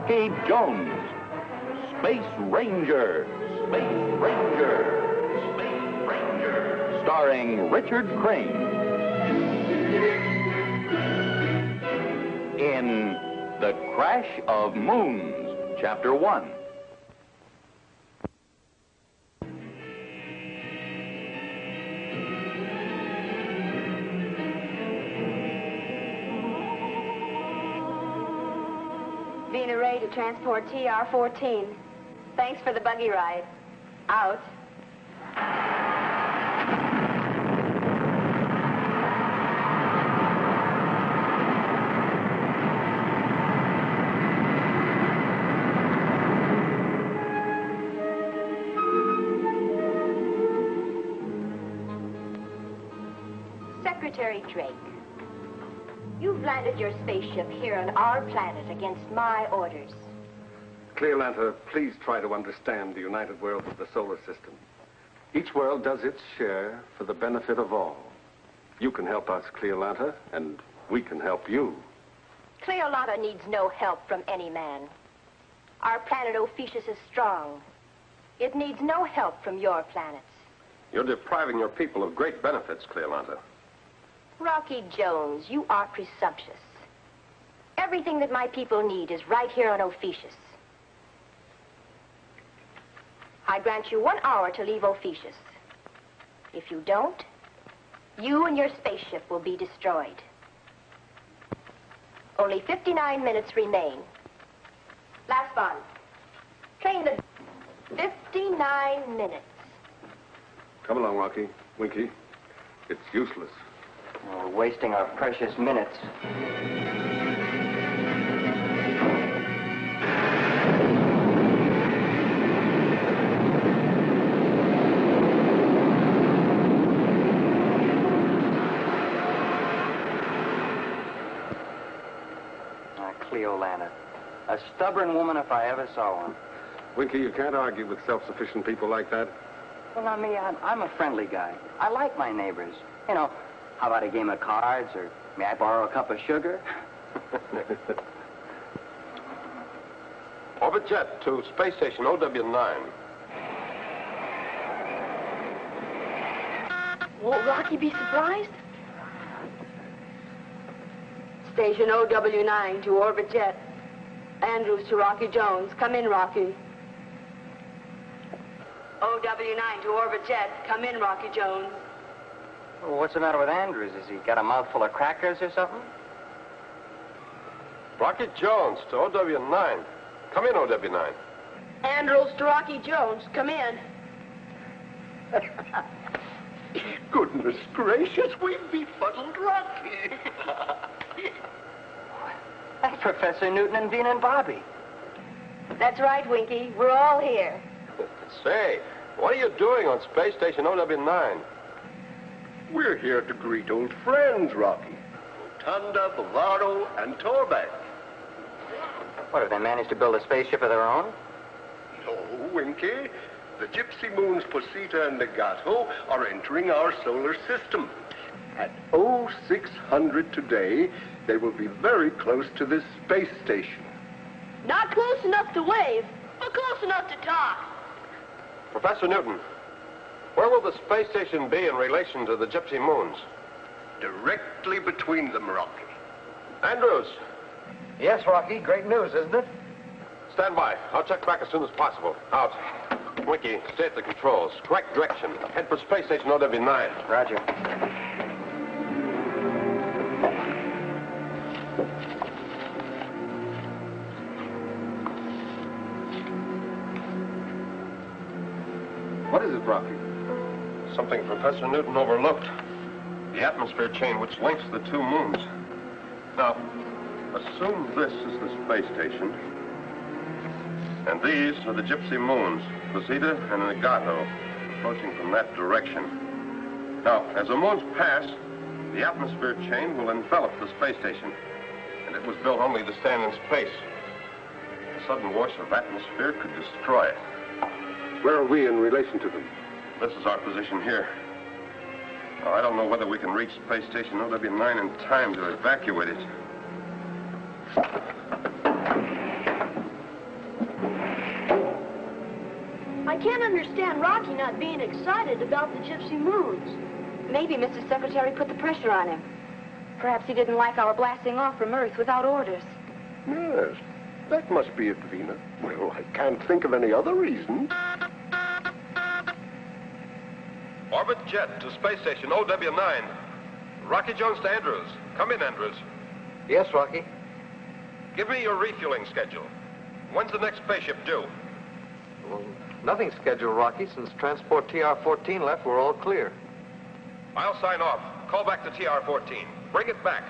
Rocky Jones. Space Ranger. Space Ranger. Space Ranger. Starring Richard Crane. In The Crash of Moons, Chapter 1. Vina Ray to transport TR-14. Thanks for the buggy ride. Out. Secretary Drake, you've landed your spaceship here on our planet against my orders. Clearlanta, please try to understand the united worlds of the solar system. Each world does its share for the benefit of all. You can help us, Clearlanta, and we can help you. Clearlanta needs no help from any man. Our planet Ophiuchus is strong. It needs no help from your planets. You're depriving your people of great benefits, Clearlanta. Rocky Jones, you are presumptuous. Everything that my people need is right here on Ophiuchus. I grant you 1 hour to leave Ophiuchus. If you don't, you and your spaceship will be destroyed. Only 59 minutes remain. Last one. Train the 59 minutes. Come along, Rocky. Winky. It's useless. We're wasting our precious minutes. Cleolana. A stubborn woman if I ever saw one. Winky, you can't argue with self-sufficient people like that. Well, now, me, I'm a friendly guy. I like my neighbors. You know, how about a game of cards, or may I borrow a cup of sugar? Orbit jet to space station OW9. Won't Rocky be surprised? Station OW9 to Orbit Jet. Andrews to Rocky Jones. Come in, Rocky. OW9 to Orbit Jet. Come in, Rocky Jones. Well, what's the matter with Andrews? Has he got a mouthful of crackers or something? Rocky Jones to OW9. Come in, OW9. Andrews to Rocky Jones. Come in. Goodness gracious, we've befuddled Rocky. That's Professor Newton and Vina and Bobby. That's right, Winky. We're all here. Say, what are you doing on space station OW9? We're here to greet old friends, Rocky. Rotunda, Bavaro, and Torbeck. What, have they managed to build a spaceship of their own? No, Winky. The Gypsy Moons Posita and Legato are entering our solar system. At 0600 today, they will be very close to this space station. Not close enough to wave, but close enough to talk. Professor Newton, where will the space station be in relation to the Gypsy Moons? Directly between them, Rocky. Andrews. Yes, Rocky. Great news, isn't it? Stand by. I'll check back as soon as possible. Out. Winky, stay at the controls. Correct direction. Head for space station OW9. Roger. What is it, Rocky? Something Professor Newton overlooked. The atmosphere chain which links the two moons. Now, assume this is the space station. And these are the Gypsy Moons, Posita and Legato, approaching from that direction. Now, as the moons pass, the atmosphere chain will envelop the space station, and it was built only to stand in space. A sudden wash of atmosphere could destroy it. Where are we in relation to them? This is our position here. Now, I don't know whether we can reach space station OW9 in time to evacuate it. understand Rocky not being excited about the Gypsy Moons. Maybe Mr. Secretary put the pressure on him. Perhaps he didn't like our blasting off from Earth without orders. Yes, that must be it, Vina. Well, I can't think of any other reason. Orbit jet to space station OW9. Rocky Jones to Andrews. Come in, Andrews. Yes, Rocky. Give me your refueling schedule. When's the next spaceship due? Well, nothing's scheduled, Rocky. Since transport TR-14 left, we're all clear. I'll sign off. Call back to TR-14. Bring it back.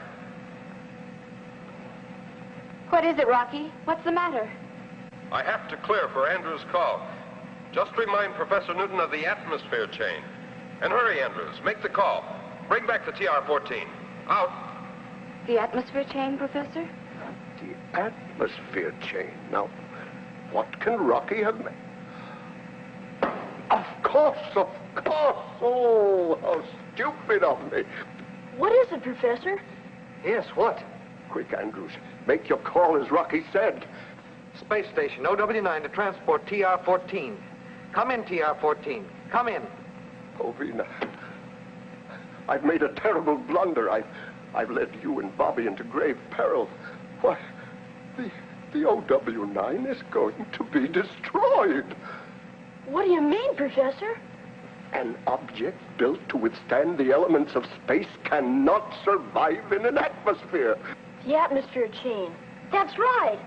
What is it, Rocky? What's the matter? I have to clear for Andrews' call. Just remind Professor Newton of the atmosphere chain. And hurry, Andrews. Make the call. Bring back the TR-14. Out. The atmosphere chain, Professor? The atmosphere chain. Now, what can Rocky have made? Of course, of course. Oh, how stupid of me. What is it, Professor? Yes, what? Quick, Andrews. Make your call as Rocky said. Space station OW9 to transport TR-14. Come in, TR-14. Come in. Oh, Vina, I've made a terrible blunder. I've led you and Bobby into grave peril. Why, the OW9 is going to be destroyed. What do you mean, Professor? An object built to withstand the elements of space cannot survive in an atmosphere. The atmosphere chain. That's right.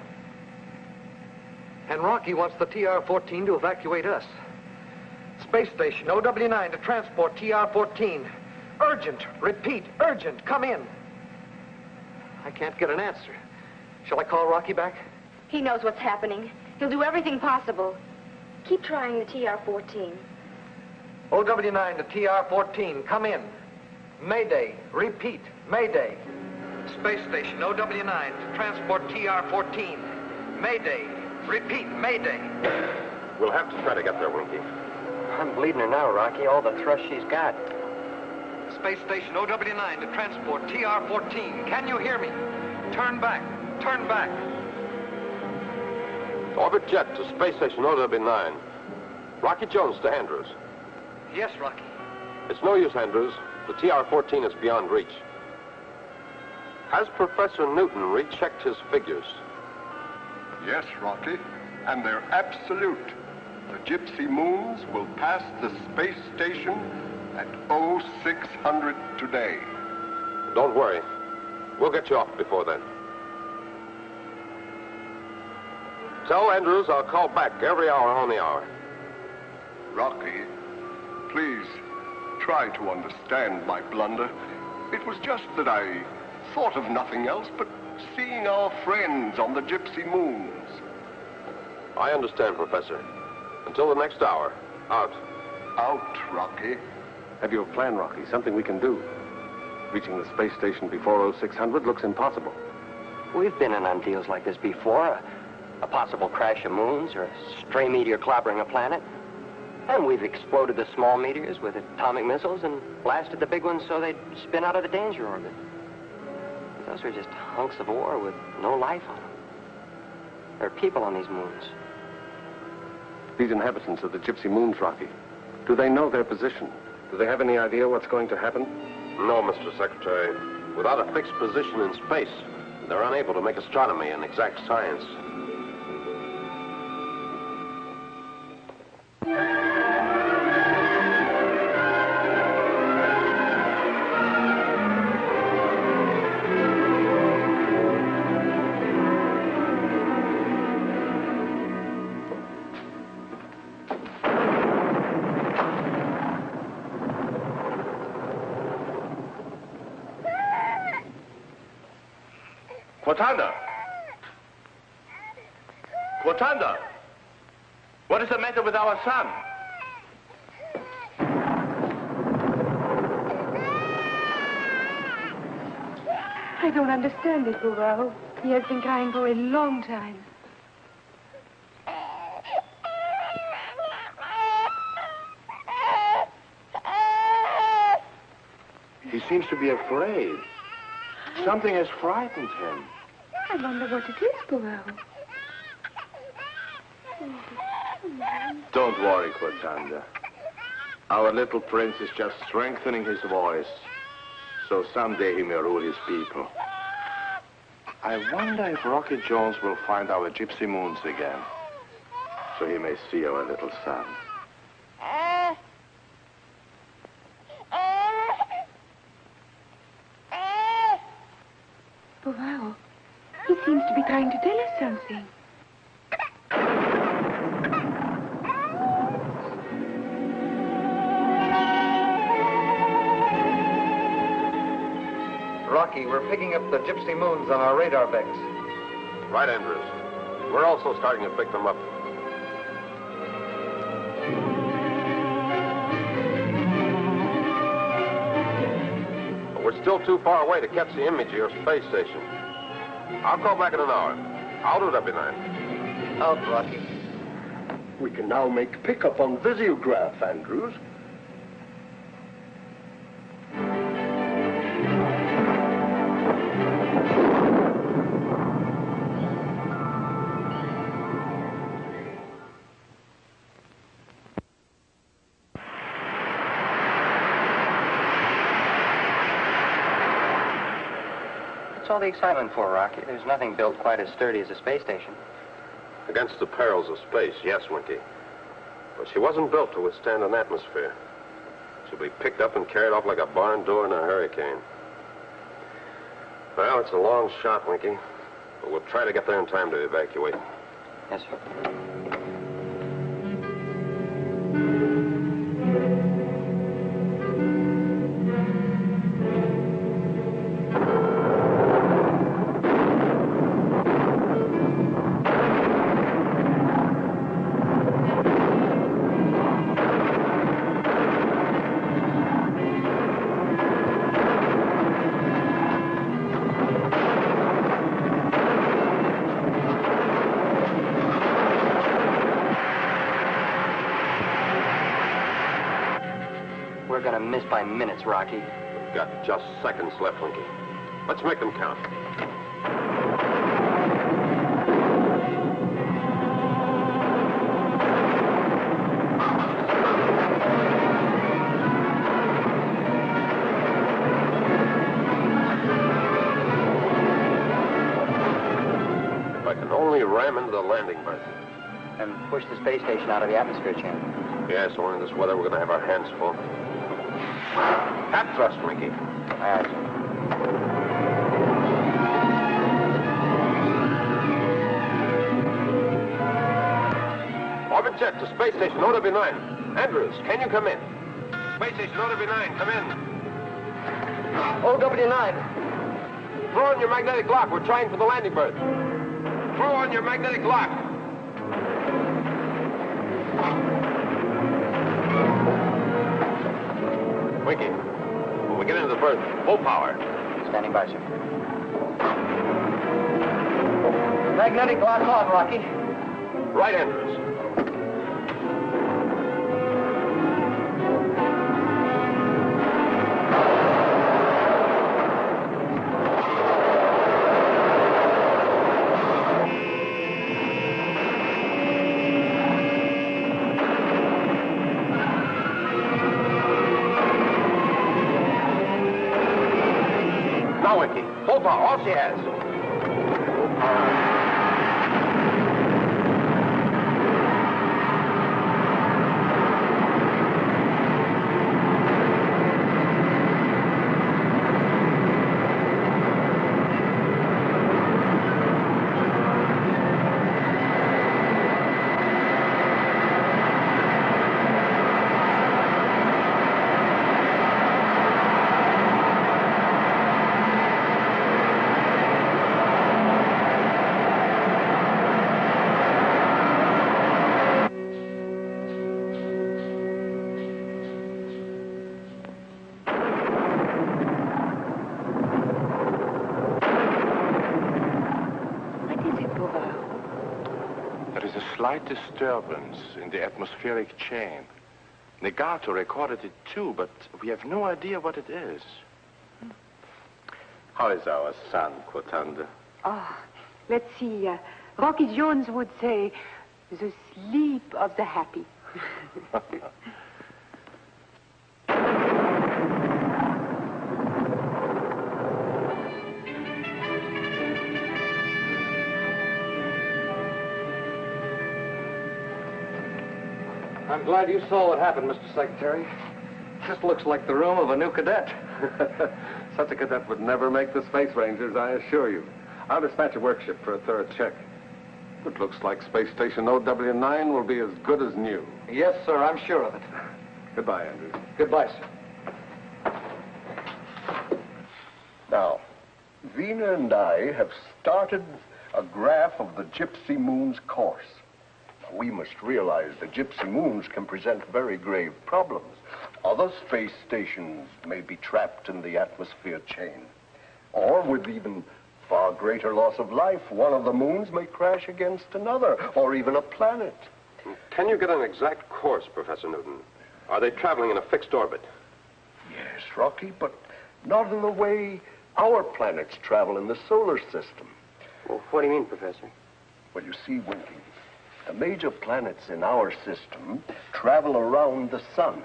And Rocky wants the TR-14 to evacuate us. Space station OW9 to transport TR-14. Urgent. Repeat, urgent. Come in. I can't get an answer. Shall I call Rocky back? He knows what's happening. He'll do everything possible. Keep trying the TR-14. OW9 to TR-14. Come in. Mayday. Repeat, Mayday. Space station OW9 to transport TR-14. Mayday. Repeat, Mayday. We'll have to try to get there, Winky. I'm bleeding her now, Rocky. All the thrust she's got. Space station OW9 to transport TR-14. Can you hear me? Turn back. Turn back. Orbit jet to space station OW9. Rocky Jones to Andrews. Yes, Rocky. It's no use, Andrews. The TR-14 is beyond reach. Has Professor Newton rechecked his figures? Yes, Rocky, and they're absolute. The Gypsy Moons will pass the space station at 0600 today. Don't worry. We'll get you off before then. Tell Andrews I'll call back every hour on the hour. Rocky, please try to understand my blunder. It was just that I thought of nothing else but seeing our friends on the Gypsy Moons. I understand, Professor. Until the next hour. Out. Out, Rocky. Have you a plan, Rocky? Something we can do? Reaching the space station before 0600 looks impossible. We've been in on deals like this before. A possible crash of moons or a stray meteor clobbering a planet. And we've exploded the small meteors with atomic missiles and blasted the big ones so they'd spin out of the danger orbit. Those are just hunks of ore with no life on them. There are people on these moons. These inhabitants of the Gypsy Moons, Rocky, do they know their position? Do they have any idea what's going to happen? No, Mr. Secretary. Without a fixed position in space, they're unable to make astronomy an exact science. Quatanda! Quatanda! What is the matter with our son? I don't understand it, Burrell. He has been crying for a long time. He seems to be afraid. Something has frightened him. I wonder what it is, Burrell. Don't worry, Cortanda. Our little prince is just strengthening his voice, so someday he may rule his people. I wonder if Rocky Jones will find our gypsy moons again, so he may see our little son. Oh, wow. He seems to be trying to tell us something. Rocky, we're picking up the gypsy moons on our radar becks. Right, Andrews. We're also starting to pick them up. But we're still too far away to catch the image of your space station. I'll call back in an hour. I'll do W9. Out, Rocky. We can now make pickup on visiograph, Andrews. What's all the excitement for, Rocky? There's nothing built quite as sturdy as a space station. Against the perils of space, yes, Winky. But she wasn't built to withstand an atmosphere. She'll be picked up and carried off like a barn door in a hurricane. Well, it's a long shot, Winky. But we'll try to get there in time to evacuate. Yes, sir. We're gonna miss by minutes, Rocky. We've got just seconds left, Winky. Let's make them count. If I can only ram into the landing berth. And push the space station out of the atmosphere channel. Yes, only in this weather we're gonna have our hands full. Half thrust, Winky. Aye, sir. Orbit jet to space station OW9. Andrews, can you come in? Space station OW9, come in. OW9. Throw on your magnetic lock. We're trying for the landing berth. Throw on your magnetic lock. Winky, when we get into the berth, full power. Standing by, sir. Magnetic lock on, Rocky. Right, Andrews. Now, Winky, full power, all she has. Slight disturbance in the atmospheric chain. Negato recorded it too, but we have no idea what it is. How is our son, Cortanda? Oh, let's see. Rocky Jones would say The sleep of the happy. I'm glad you saw what happened, Mr. Secretary. This looks like the room of a new cadet. Such a cadet would never make the Space Rangers, I assure you. I'll dispatch a workship for a thorough check. It looks like Space Station OW9 will be as good as new. Yes, sir, I'm sure of it. Goodbye, Andrews. Goodbye, sir. Now, Vina and I have started a graph of the Gypsy Moon's course. Now, we must realize the Gypsy Moons can present very grave problems. Other space stations may be trapped in the atmosphere chain. Or with even far greater loss of life, one of the moons may crash against another, or even a planet. Can you get an exact course, Professor Newton? Are they traveling in a fixed orbit? Yes, Rocky, but not in the way our planets travel in the solar system. Well, what do you mean, Professor? Well, you see, Winky, the major planets in our system travel around the sun.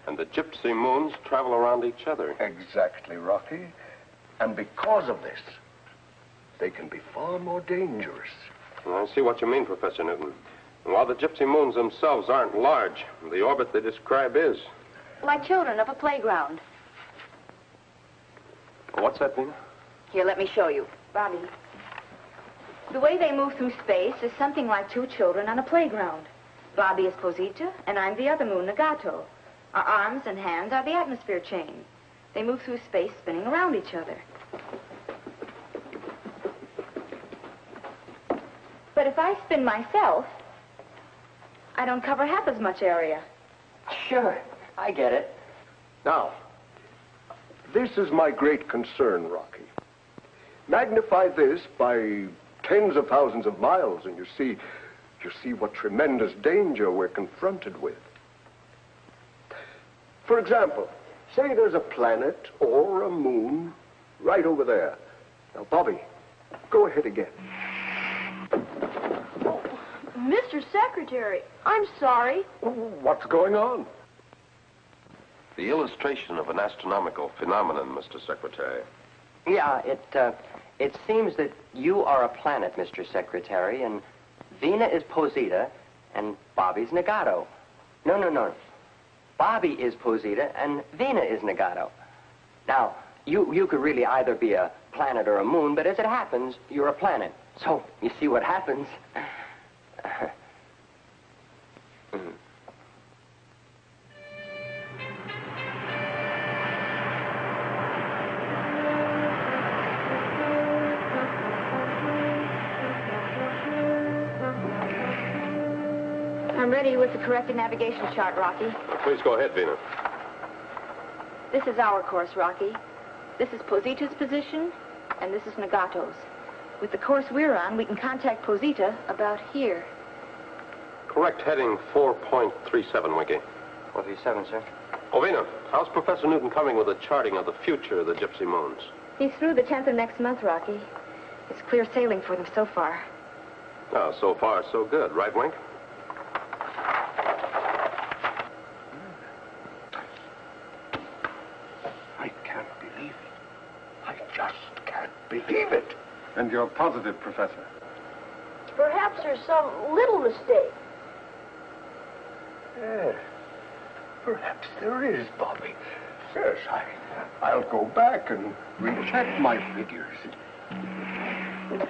And the Gypsy Moons travel around each other. Exactly, Rocky. And because of this, they can be far more dangerous. I see what you mean, Professor Newton. And while the Gypsy Moons themselves aren't large, the orbit they describe is. Like children of a playground. What's that, Vina? Here, let me show you. Bobby. The way they move through space is something like two children on a playground. Bobby is Posita, and I'm the other moon, Nagato. Our arms and hands are the atmosphere chain. They move through space spinning around each other. But if I spin myself, I don't cover half as much area. Sure, I get it. Now, this is my great concern, Rocky. Magnify this by tens of thousands of miles, and you see what tremendous danger we're confronted with. For example, say there's a planet or a moon right over there. Now, Bobby, go ahead again. Mr. Secretary, I'm sorry. What's going on? The illustration of an astronomical phenomenon, Mr. Secretary. Yeah, it seems that you are a planet, Mr. Secretary, and Vina is Posita, and Bobby's Nagato. No. Bobby is Posita, and Vina is Nagato. Now, you could really either be a planet or a moon, but as it happens, you're a planet. So, you see what happens. I'm ready with the corrected navigation chart, Rocky. Please go ahead, Vina. This is our course, Rocky. This is Posita's position, and this is Nagato's. With the course we're on, we can contact Posita about here. Correct heading 4.37, Winky. 437, sir. Oh, Vina, how's Professor Newton coming with a charting of the future of the Gypsy Moons? He's through the 10th of next month, Rocky. It's clear sailing for them so far. Oh, so far, so good. Right, Wink? I can't believe it. I just can't believe it. And you're positive, Professor? Perhaps there's some little mistake. Yes, perhaps there is, Bobby. Yes, I'll go back and recheck my figures.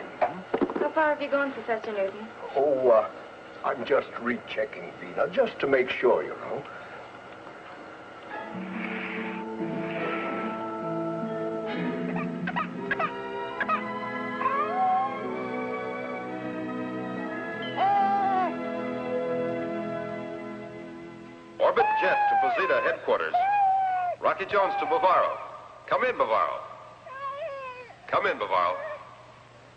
How far have you gone, Professor Newton? Oh, I'm just rechecking, Vina, just to make sure, you know. Orbit jet to Posita headquarters. Rocky Jones to Bavaro. Come in, Bavaro. Come in, Bavaro.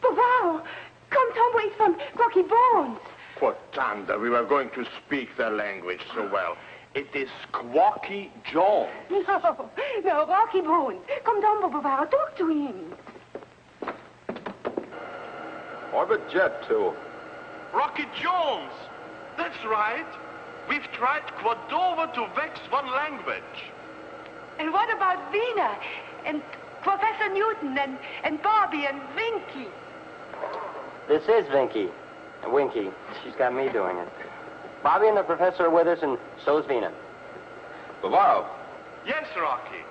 Bavaro, come someways from Rocky Bones. Portanda, we were going to speak their language so well. It is Squawky Jones. No, Rocky Bones. Come down, Bavaro, talk to him. Orbit jet to Rocky Jones. That's right. We've tried Cordova to vex one language. And what about Vina and Professor Newton and Bobby and Vinky? This is Winky. She's got me doing it. Bobby and the professor are with us, and so's Vina. Bavaro, Yes, Rocky.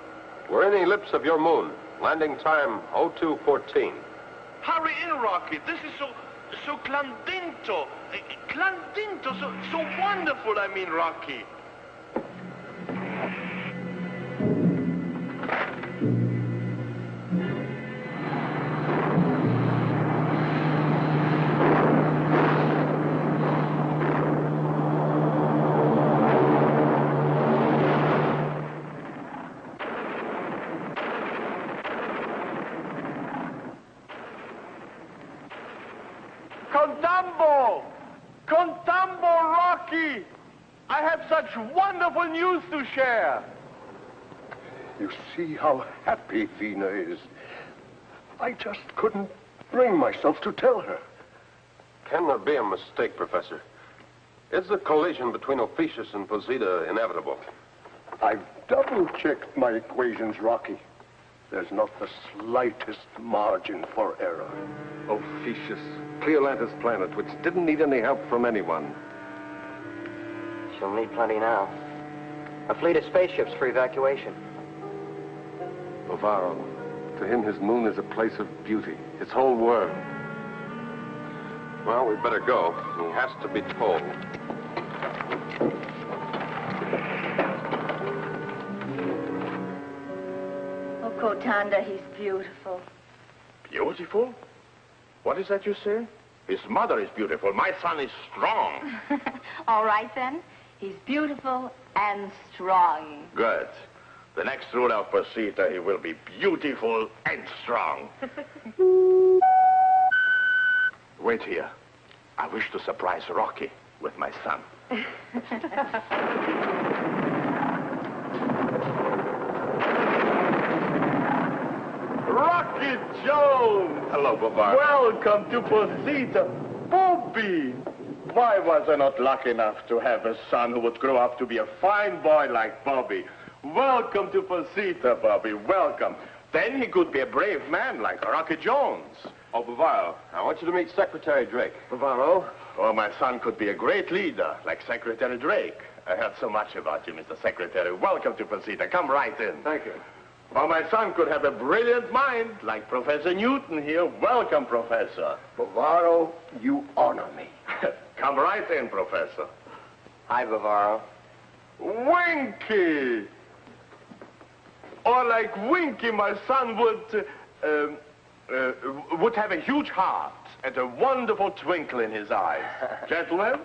we're in the ellipse of your moon. Landing time 02:14. Hurry in, Rocky. This is so clandinto. Clandinto, so wonderful, I mean, Rocky. Contambo, Rocky! I have such wonderful news to share. You see how happy Vina is. I just couldn't bring myself to tell her. Can there be a mistake, Professor? Is the collision between Ophiuchus and Posita inevitable? I've double-checked my equations, Rocky. There's not the slightest margin for error. Ophiuchus, Cleolantis planet, which didn't need any help from anyone. She'll need plenty now. A fleet of spaceships for evacuation. Bavaro, to him his moon is a place of beauty, his whole world. Well, we'd better go. He has to be told. Oh, Kotanda, he's beautiful. Beautiful? What is that you say? His mother is beautiful. My son is strong. All right, then. He's beautiful and strong. Good. The next rule of Posita, he will be beautiful and strong. Wait here. I wish to surprise Rocky with my son. Rocky Jones! Hello, Bavaro. Welcome to Posita. Bobby! Why was I not lucky enough to have a son who would grow up to be a fine boy like Bobby? Welcome to Posita, Bobby. Welcome. Then he could be a brave man like Rocky Jones. Oh, Bavaro, I want you to meet Secretary Drake. Bavaro? Oh, my son could be a great leader like Secretary Drake. I heard so much about you, Mr. Secretary. Welcome to Posita. Come right in. Thank you. Or my son could have a brilliant mind like Professor Newton here. Welcome, Professor. Bavaro, you honor me. Come right in, Professor. Hi, Bavaro. Winky! Or like Winky, my son would have a huge heart and a wonderful twinkle in his eyes. Gentlemen,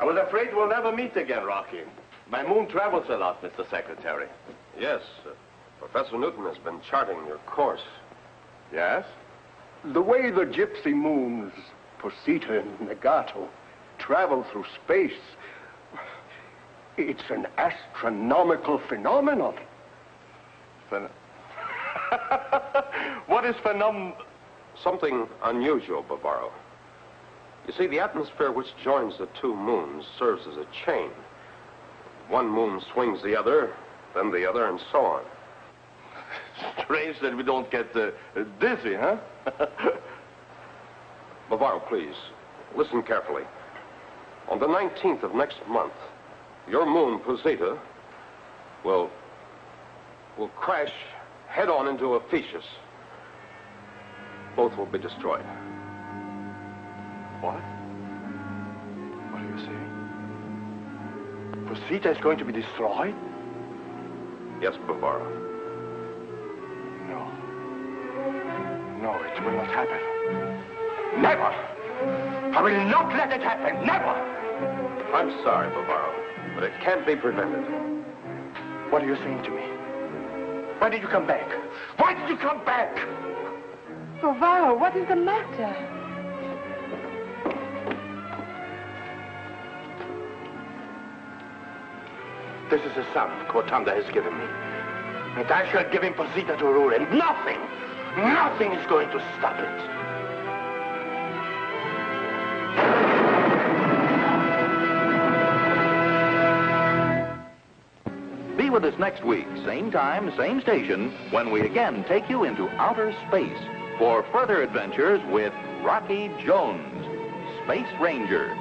I was afraid we'll never meet again, Rocky. My moon travels a lot, Mr. Secretary. Yes, Professor Newton has been charting your course. Yes? The way the gypsy moons, Posita and Nagato, travel through space, it's an astronomical phenomenon. What is Something unusual, Bavaro. You see, the atmosphere which joins the two moons serves as a chain. One moon swings the other, then the other, and so on. Strange that we don't get dizzy, huh? Bavaro, please, listen carefully. On the 19th of next month, your moon, Posita, will crash head-on into Ophiuchus. Both will be destroyed. What? What are you saying? Posita is going to be destroyed? Yes, Bavaro. No. No, it will not happen. Never! I will not let it happen. Never! I'm sorry, Bavaro, but it can't be prevented. What are you saying to me? Why did you come back? Why did you come back? Bavaro, what is the matter? This is the son Kotanda has given me. And I shall give him Posita to rule, and nothing is going to stop it. with us next week, same time, same station, when we again take you into outer space for further adventures with Rocky Jones, Space Ranger.